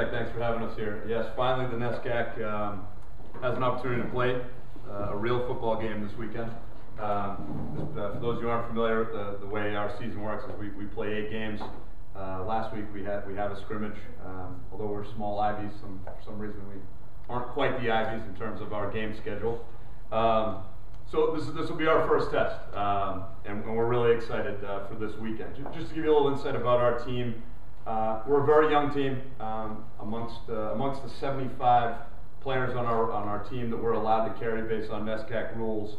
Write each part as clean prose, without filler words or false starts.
Thanks for having us here. Yes, finally the NESCAC has an opportunity to play a real football game this weekend. For those who aren't familiar with the way our season works, is we play 8 games. Last week we have a scrimmage. Although we're small Ivies, for some reason we aren't quite the Ivies in terms of our game schedule. So this will be our first test, and we're really excited for this weekend. Just to give you a little insight about our team, we're a very young team. Amongst the 75 players on our team that we're allowed to carry based on NESCAC rules,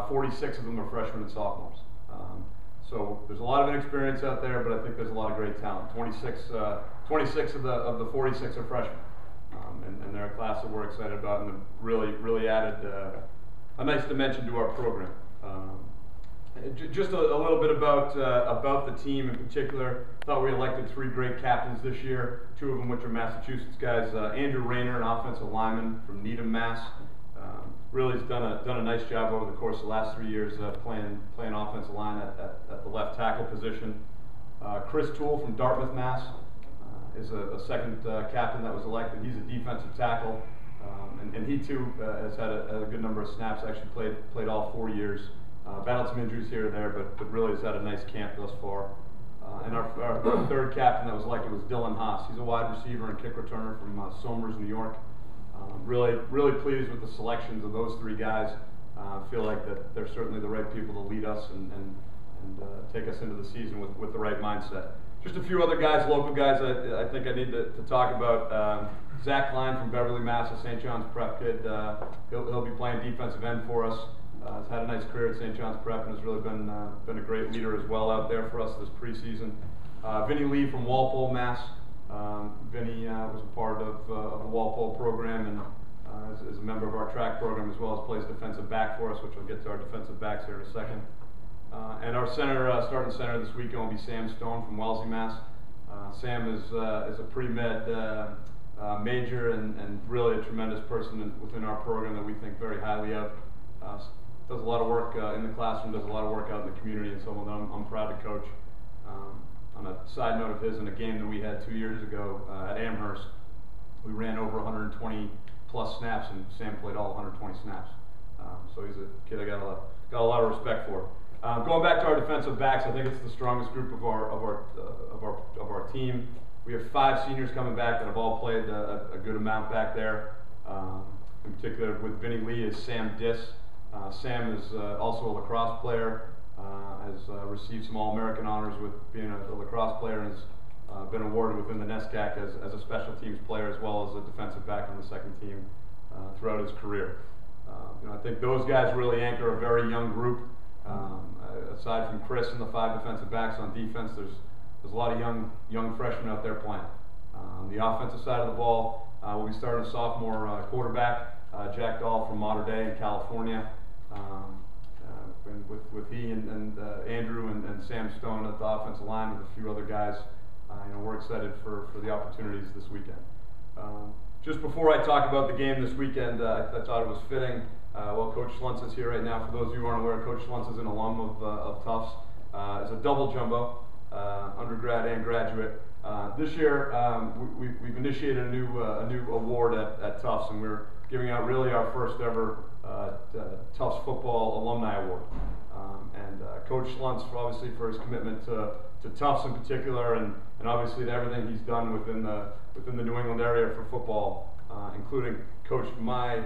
46 of them are freshmen and sophomores. So there's a lot of inexperience out there, but I think there's a lot of great talent. 26 of the 46 are freshmen, and they're a class that we're excited about, and really added a nice dimension to our program. Just a little bit about the team in particular. Thought we elected 3 great captains this year, 2 of them which are Massachusetts guys. Andrew Rayner, an offensive lineman from Needham, Mass. Really has done a nice job over the course of the last 3 years playing offensive line at the left tackle position. Chris Toole from Dartmouth, Mass. Is a second captain that was elected. He's a defensive tackle, and he too has had a good number of snaps. Actually played all 4 years. Battled some injuries here or there, but really has had a nice camp thus far. And our third captain that was elected was Dylan Haas. He's a wide receiver and kick returner from Somers, New York. Really pleased with the selections of those 3 guys. Feel like that they're certainly the right people to lead us and take us into the season with the right mindset. Just a few other guys, local guys, I think I need to talk about. Zach Klein from Beverly, Mass, a St. John's Prep kid. He'll be playing defensive end for us. Has had a nice career at St. John's Prep and has really been a great leader as well out there for us this preseason. Vinny Lee from Walpole, Mass. Vinny was a part of the Walpole program and is a member of our track program, as well as plays defensive back for us, which we'll get to our defensive backs here in a second. And our starting center this weekend will be Sam Stone from Wellesley, Mass. Sam is a pre-med major and really a tremendous person within our program that we think very highly of. Does a lot of work in the classroom, does a lot of work out in the community, and someone that I'm proud to coach. On a side note of his, in a game that we had 2 years ago at Amherst, we ran over 120 plus snaps, and Sam played all 120 snaps. So he's a kid I got a lot of respect for. Going back to our defensive backs, I think it's the strongest group of our team. We have 5 seniors coming back that have all played a good amount back there. In particular, with Vinny Lee is Sam Diss. Sam is also a lacrosse player, has received some All-American honors with being a lacrosse player, and has been awarded within the NESCAC as a special teams player, as well as a defensive back on the second team throughout his career. I think those guys really anchor a very young group. Aside from Chris and the 5 defensive backs on defense, there's a lot of young freshmen out there playing. The offensive side of the ball, we'll be starting a sophomore quarterback, Jack Dahl from Mater Dei in California. And with he and Andrew and Sam Stone at the offensive line with a few other guys, we're excited for the opportunities this weekend. Just before I talk about the game this weekend, I thought it was fitting. Coach Schluntz is here right now. For those of you who aren't aware, Coach Schluntz is an alum of Tufts. Is a double jumbo, undergrad and graduate. This year, we've initiated a new award at Tufts, and we're giving out really our first ever Tufts Football Alumni Award. Coach Schluntz, obviously, for his commitment to Tufts in particular, and obviously to everything he's done within the New England area for football, including coached my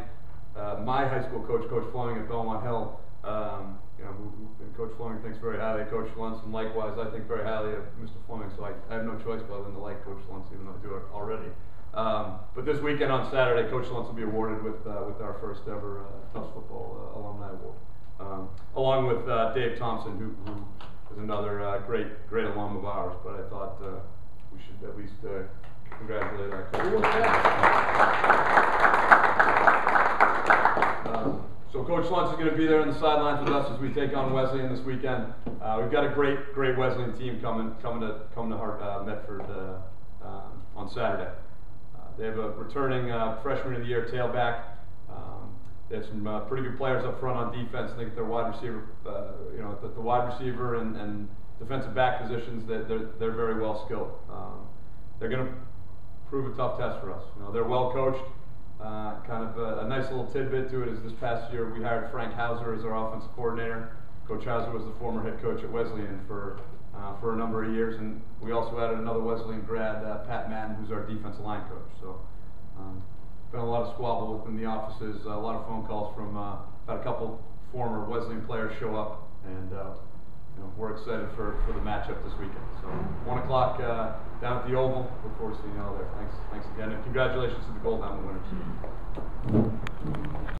high school coach, Coach Fleming at Belmont Hill. And Coach Fleming thinks very highly of Coach Schluntz, and likewise I think very highly of Mr. Fleming, so I have no choice other than to like Coach Schluntz, even though I do it already. But this weekend on Saturday, Coach Schluntz will be awarded with our first ever Tufts Football Alumni Award, along with Dave Thompson, who is another great alum of ours. But I thought we should at least congratulate our coach. So Coach Schluntz is going to be there on the sidelines with us as we take on Wesleyan this weekend. We've got a great Wesleyan team coming to Medford on Saturday. They have a returning freshman of the year tailback. They have some pretty good players up front on defense. I think their wide receiver, the wide receiver and defensive back positions, they're very well skilled. They're going to prove a tough test for us. You know, they're well coached. Kind of a nice little tidbit to it is this past year we hired Frank Hauser as our offensive coordinator. Coach Hauser was the former head coach at Wesleyan for a number of years, and we also added another Wesleyan grad, Pat Madden, who's our defensive line coach. So, been a lot of squabble within the offices, a lot of phone calls from about a couple former Wesleyan players show up, and you know, we're excited for the matchup this weekend. So 1 o'clock down at the Oval. Look forward to seeing you all there. Thanks again, and congratulations to the Gold Helmet winners.